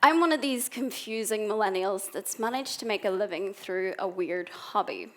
I'm one of these confusing millennials that's managed to make a living through a weird hobby.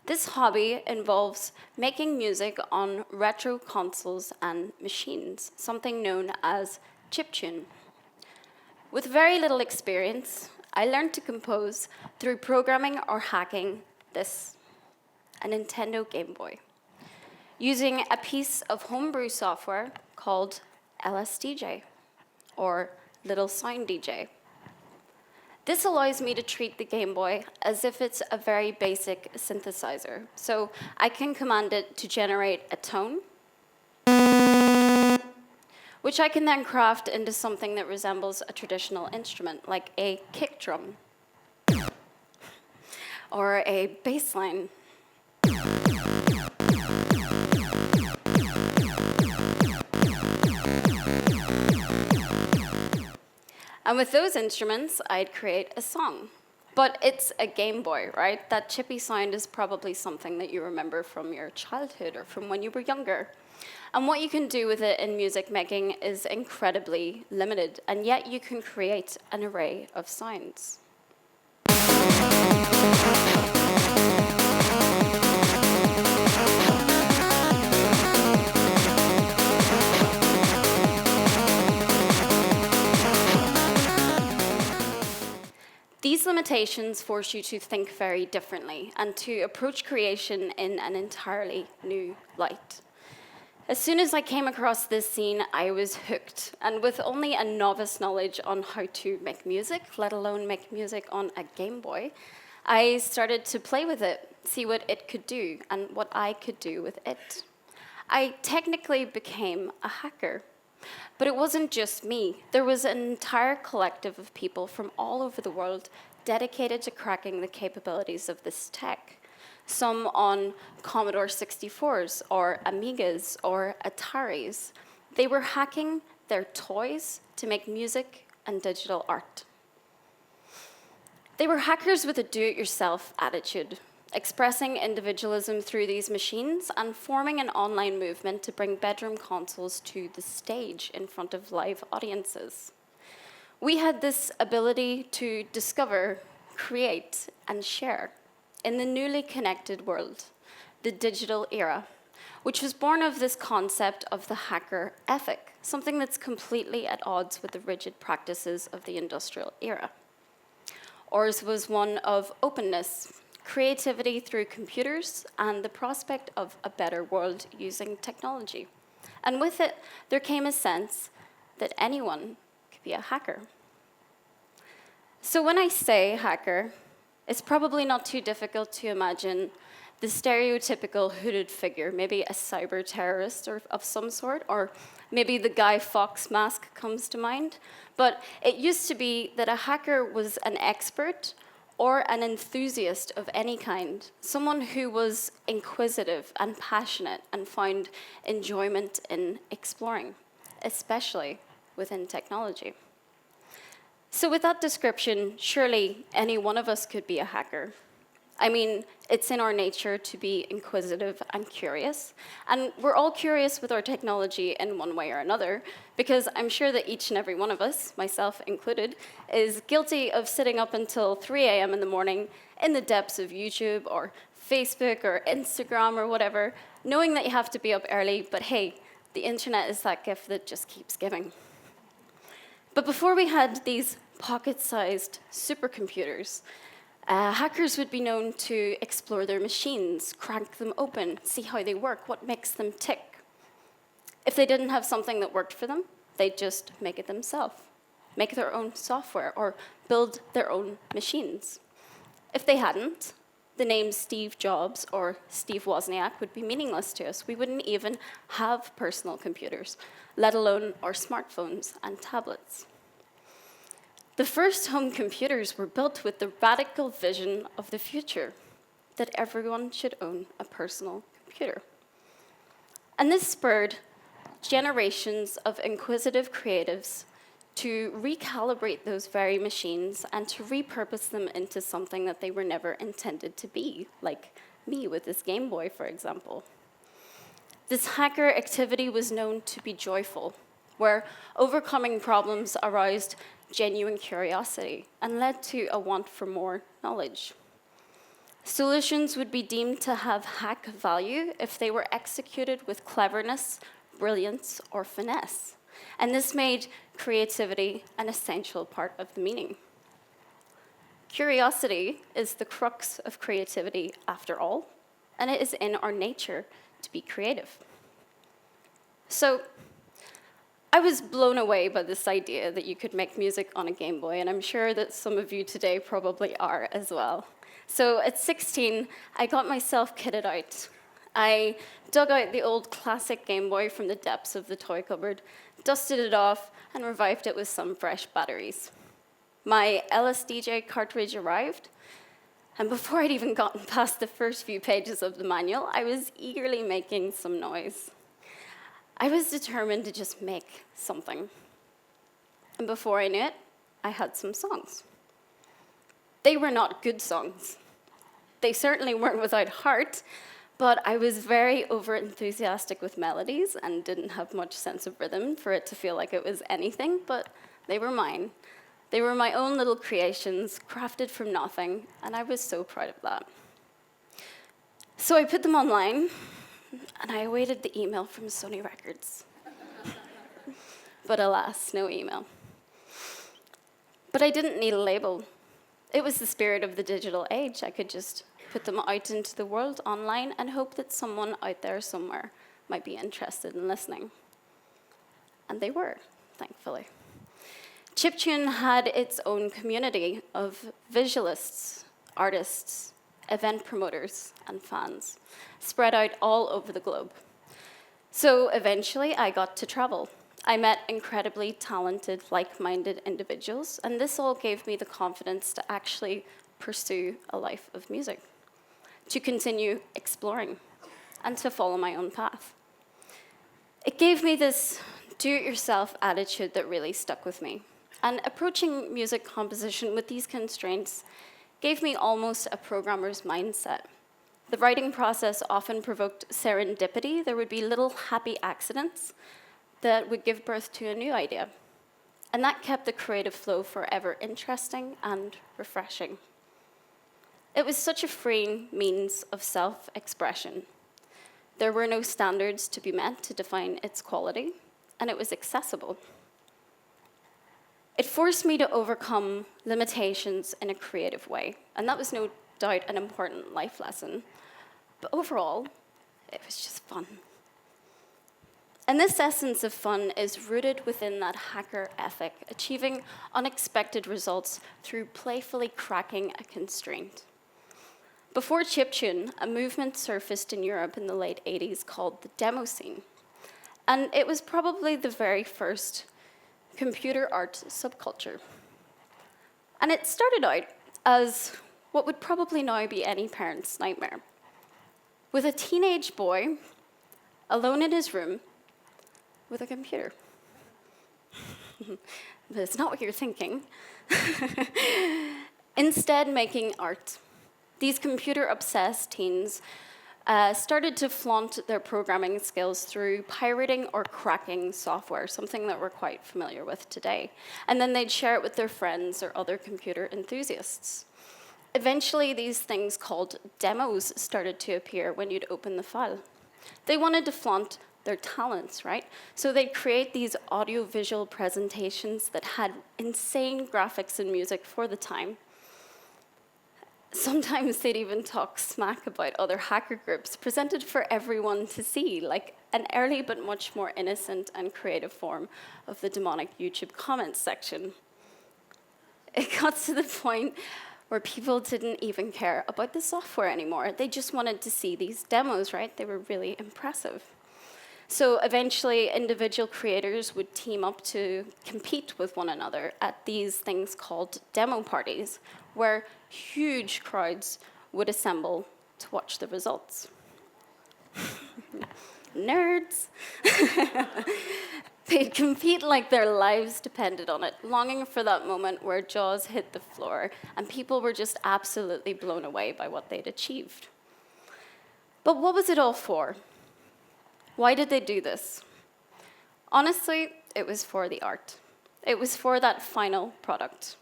This hobby involves making music on retro consoles and machines, something known as chiptune. With very little experience, I learned to compose through programming or hacking this, a Nintendo Game Boy, using a piece of homebrew software called LSDJ, or Little Sound DJ. This allows me to treat the Game Boy as if it's a very basic synthesizer. So I can command it to generate a tone, which I can then craft into something that resembles a traditional instrument, like a kick drum, or a bass line. And with those instruments, I'd create a song. But it's a Game Boy, right? That chippy sound is probably something that you remember from your childhood or from when you were younger. And what you can do with it in music making is incredibly limited, and yet you can create an array of sounds. These limitations force you to think very differently and to approach creation in an entirely new light. As soon as I came across this scene, I was hooked. And with only a novice knowledge on how to make music, let alone make music on a Game Boy, I started to play with it, see what it could do and what I could do with it. I technically became a hacker. But it wasn't just me. There was an entire collective of people from all over the world dedicated to cracking the capabilities of this tech. Some on Commodore 64s or Amigas or Ataris. They were hacking their toys to make music and digital art. They were hackers with a do-it-yourself attitude, expressing individualism through these machines and forming an online movement to bring bedroom consoles to the stage in front of live audiences. We had this ability to discover, create, and share in the newly connected world, the digital era, which was born of this concept of the hacker ethic, something that's completely at odds with the rigid practices of the industrial era. Ours was one of openness, creativity through computers, and the prospect of a better world using technology. And with it, there came a sense that anyone could be a hacker. So when I say hacker, it's probably not too difficult to imagine the stereotypical hooded figure, maybe a cyber terrorist or of some sort, or maybe the Guy Fawkes mask comes to mind. But it used to be that a hacker was an expert or an enthusiast of any kind, someone who was inquisitive and passionate and found enjoyment in exploring, especially within technology. So with that description, surely any one of us could be a hacker. I mean, it's in our nature to be inquisitive and curious, and we're all curious with our technology in one way or another, because I'm sure that each and every one of us, myself included, is guilty of sitting up until 3 a.m. in the morning in the depths of YouTube or Facebook or Instagram or whatever, knowing that you have to be up early, but hey, the internet is that gift that just keeps giving. But before we had these pocket-sized supercomputers, hackers would be known to explore their machines, crank them open, see how they work, what makes them tick. If they didn't have something that worked for them, they'd just make it themselves, make their own software, or build their own machines. If they hadn't, the names Steve Jobs or Steve Wozniak would be meaningless to us. We wouldn't even have personal computers, let alone our smartphones and tablets. The first home computers were built with the radical vision of the future, that everyone should own a personal computer. And this spurred generations of inquisitive creatives to recalibrate those very machines and to repurpose them into something that they were never intended to be, like me with this Game Boy, for example. This hacker activity was known to be joyful, where overcoming problems aroused genuine curiosity and led to a want for more knowledge. Solutions would be deemed to have hack value if they were executed with cleverness, brilliance, or finesse. And this made creativity an essential part of the meaning. Curiosity is the crux of creativity after all, and it is in our nature to be creative. So, I was blown away by this idea that you could make music on a Game Boy, and I'm sure that some of you today probably are as well. So at 16, I got myself kitted out. I dug out the old classic Game Boy from the depths of the toy cupboard, dusted it off, and revived it with some fresh batteries. My LSDJ cartridge arrived, and before I'd even gotten past the first few pages of the manual, I was eagerly making some noise. I was determined to just make something. And before I knew it, I had some songs. They were not good songs. They certainly weren't without heart, but I was very over-enthusiastic with melodies and didn't have much sense of rhythm for it to feel like it was anything, but they were mine. They were my own little creations, crafted from nothing, and I was so proud of that. So I put them online, and I awaited the email from Sony Records. But alas, no email. But I didn't need a label. It was the spirit of the digital age. I could just put them out into the world online and hope that someone out there somewhere might be interested in listening. And they were, thankfully. Chiptune had its own community of visualists, artists, event promoters, and fans, spread out all over the globe. So eventually I got to travel. I met incredibly talented, like-minded individuals, and this all gave me the confidence to actually pursue a life of music, to continue exploring, and to follow my own path. It gave me this do-it-yourself attitude that really stuck with me. And approaching music composition with these constraints gave me almost a programmer's mindset. The writing process often provoked serendipity. There would be little happy accidents that would give birth to a new idea. And that kept the creative flow forever interesting and refreshing. It was such a freeing means of self-expression. There were no standards to be met to define its quality, and it was accessible. It forced me to overcome limitations in a creative way, and that was no doubt an important life lesson. But overall, it was just fun. And this essence of fun is rooted within that hacker ethic, achieving unexpected results through playfully cracking a constraint. Before Chiptune, a movement surfaced in Europe in the late 80s called the demo scene. And it was probably the very first computer art subculture. And it started out as what would probably now be any parent's nightmare, with a teenage boy alone in his room with a computer. But it's not what you're thinking. Instead, making art. These computer-obsessed teens started to flaunt their programming skills through pirating or cracking software, something that we're quite familiar with today. And then they'd share it with their friends or other computer enthusiasts. Eventually, these things called demos started to appear when you'd open the file. They wanted to flaunt their talents, right? So they'd create these audio-visual presentations that had insane graphics and music for the time. Sometimes they'd even talk smack about other hacker groups presented for everyone to see, like an early but much more innocent and creative form of the demonic YouTube comments section. It got to the point where people didn't even care about the software anymore. They just wanted to see these demos, right? They were really impressive. So eventually, individual creators would team up to compete with one another at these things called demo parties, where huge crowds would assemble to watch the results. Nerds. They'd compete like their lives depended on it, longing for that moment where jaws hit the floor and people were just absolutely blown away by what they'd achieved. But what was it all for? Why did they do this? Honestly, it was for the art. It was for that final product.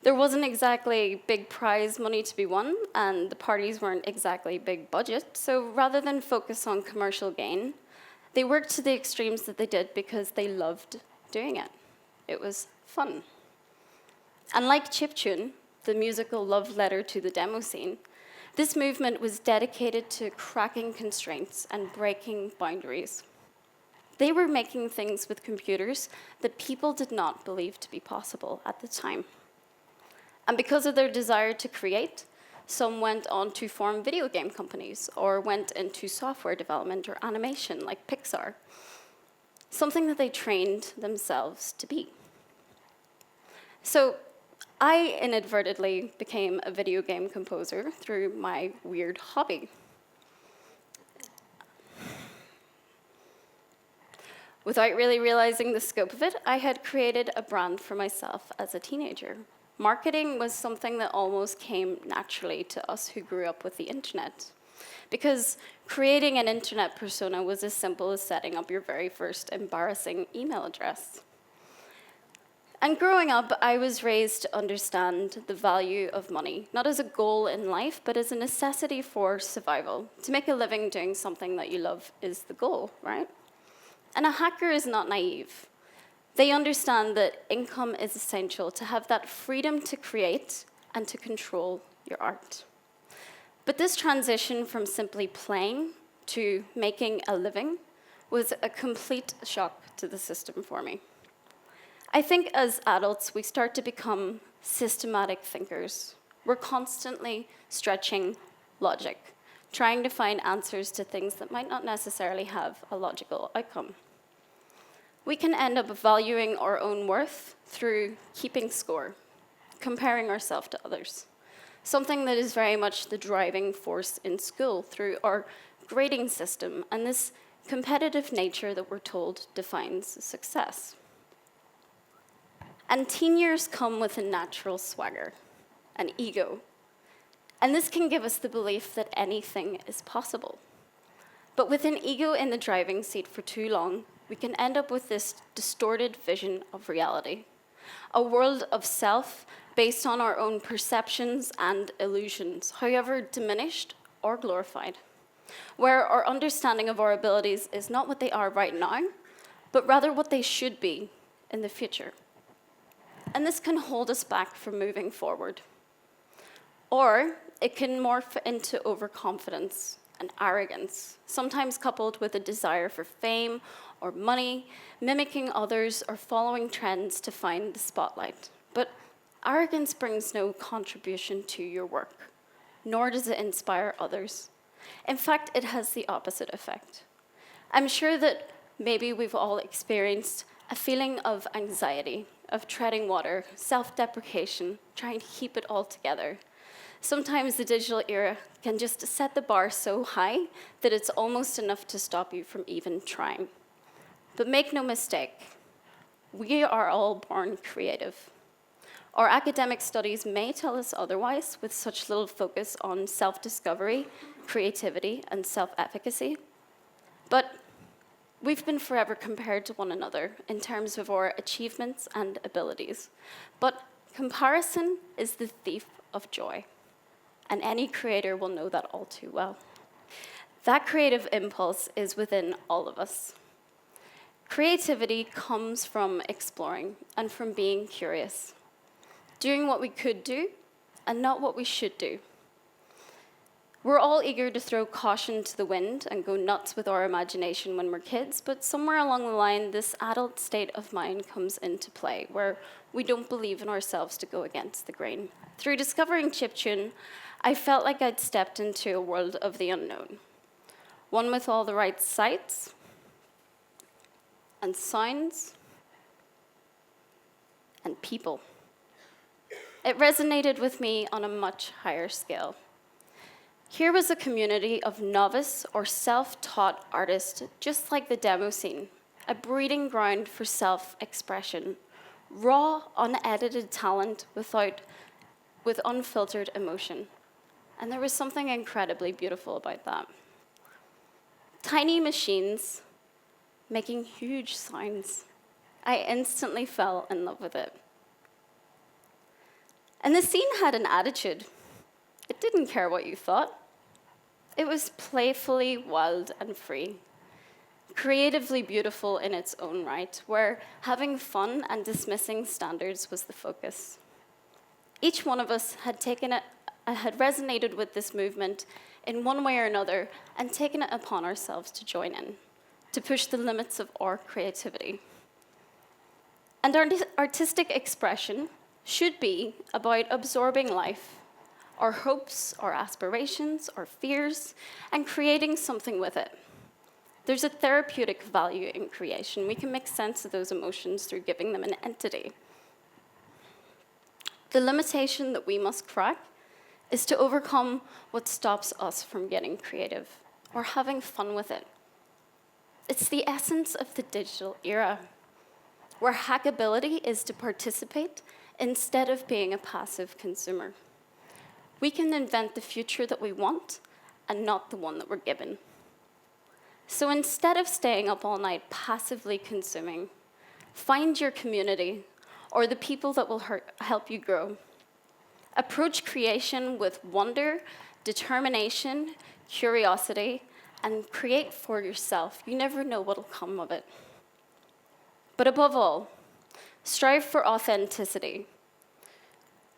There wasn't exactly big prize money to be won, and the parties weren't exactly big budget, so rather than focus on commercial gain, they worked to the extremes that they did because they loved doing it. It was fun. And like Chiptune, the musical love letter to the demo scene, this movement was dedicated to cracking constraints and breaking boundaries. They were making things with computers that people did not believe to be possible at the time. And because of their desire to create, some went on to form video game companies or went into software development or animation like Pixar, something that they trained themselves to be. So I inadvertently became a video game composer through my weird hobby. Without really realizing the scope of it, I had created a brand for myself as a teenager. Marketing was something that almost came naturally to us who grew up with the internet. Because creating an internet persona was as simple as setting up your very first embarrassing email address. And growing up, I was raised to understand the value of money, not as a goal in life, but as a necessity for survival. To make a living doing something that you love is the goal, right? And a hacker is not naive. They understand that income is essential to have that freedom to create and to control your art. But this transition from simply playing to making a living was a complete shock to the system for me. I think as adults, we start to become systematic thinkers. We're constantly stretching logic, trying to find answers to things that might not necessarily have a logical outcome. We can end up valuing our own worth through keeping score, comparing ourselves to others, something that is very much the driving force in school through our grading system and this competitive nature that we're told defines success. And teen years come with a natural swagger, an ego, and this can give us the belief that anything is possible. But with an ego in the driving seat for too long, we can end up with this distorted vision of reality, a world of self based on our own perceptions and illusions, however diminished or glorified, where our understanding of our abilities is not what they are right now, but rather what they should be in the future. And this can hold us back from moving forward. Or it can morph into overconfidence and arrogance, sometimes coupled with a desire for fame or money, mimicking others or following trends to find the spotlight. But arrogance brings no contribution to your work, nor does it inspire others. In fact, it has the opposite effect. I'm sure that maybe we've all experienced a feeling of anxiety, of treading water, self-deprecation, trying to keep it all together. Sometimes the digital era can just set the bar so high that it's almost enough to stop you from even trying. But make no mistake, we are all born creative. Our academic studies may tell us otherwise with such little focus on self-discovery, creativity, and self-efficacy. But we've been forever compared to one another in terms of our achievements and abilities. But comparison is the thief of joy, and any creator will know that all too well. That creative impulse is within all of us. Creativity comes from exploring and from being curious, doing what we could do and not what we should do. We're all eager to throw caution to the wind and go nuts with our imagination when we're kids, but somewhere along the line, this adult state of mind comes into play, where we don't believe in ourselves to go against the grain. Through discovering Chiptune, I felt like I'd stepped into a world of the unknown, one with all the right sights and sounds and people. It resonated with me on a much higher scale. Here was a community of novice or self-taught artists, just like the demo scene, a breeding ground for self-expression, raw, unedited talent with unfiltered emotion. And there was something incredibly beautiful about that. Tiny machines making huge sounds, I instantly fell in love with it. And the scene had an attitude. It didn't care what you thought. It was playfully wild and free, creatively beautiful in its own right, where having fun and dismissing standards was the focus. Each one of us had resonated with this movement in one way or another and taken it upon ourselves to join in, to push the limits of our creativity. And our artistic expression should be about absorbing life, our hopes, our aspirations, our fears, and creating something with it. There's a therapeutic value in creation. We can make sense of those emotions through giving them an entity. The limitation that we must crack is to overcome what stops us from getting creative or having fun with it. It's the essence of the digital era, where hackability is to participate instead of being a passive consumer. We can invent the future that we want and not the one that we're given. So instead of staying up all night passively consuming, find your community or the people that will help you grow. Approach creation with wonder, determination, curiosity, and create for yourself. You never know what'll come of it. But above all, strive for authenticity,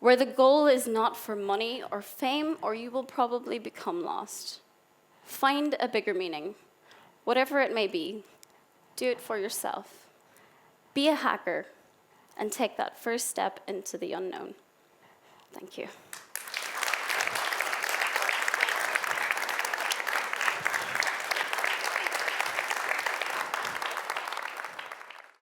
where the goal is not for money or fame, or you will probably become lost. Find a bigger meaning. Whatever it may be, do it for yourself. Be a hacker and take that first step into the unknown. Thank you.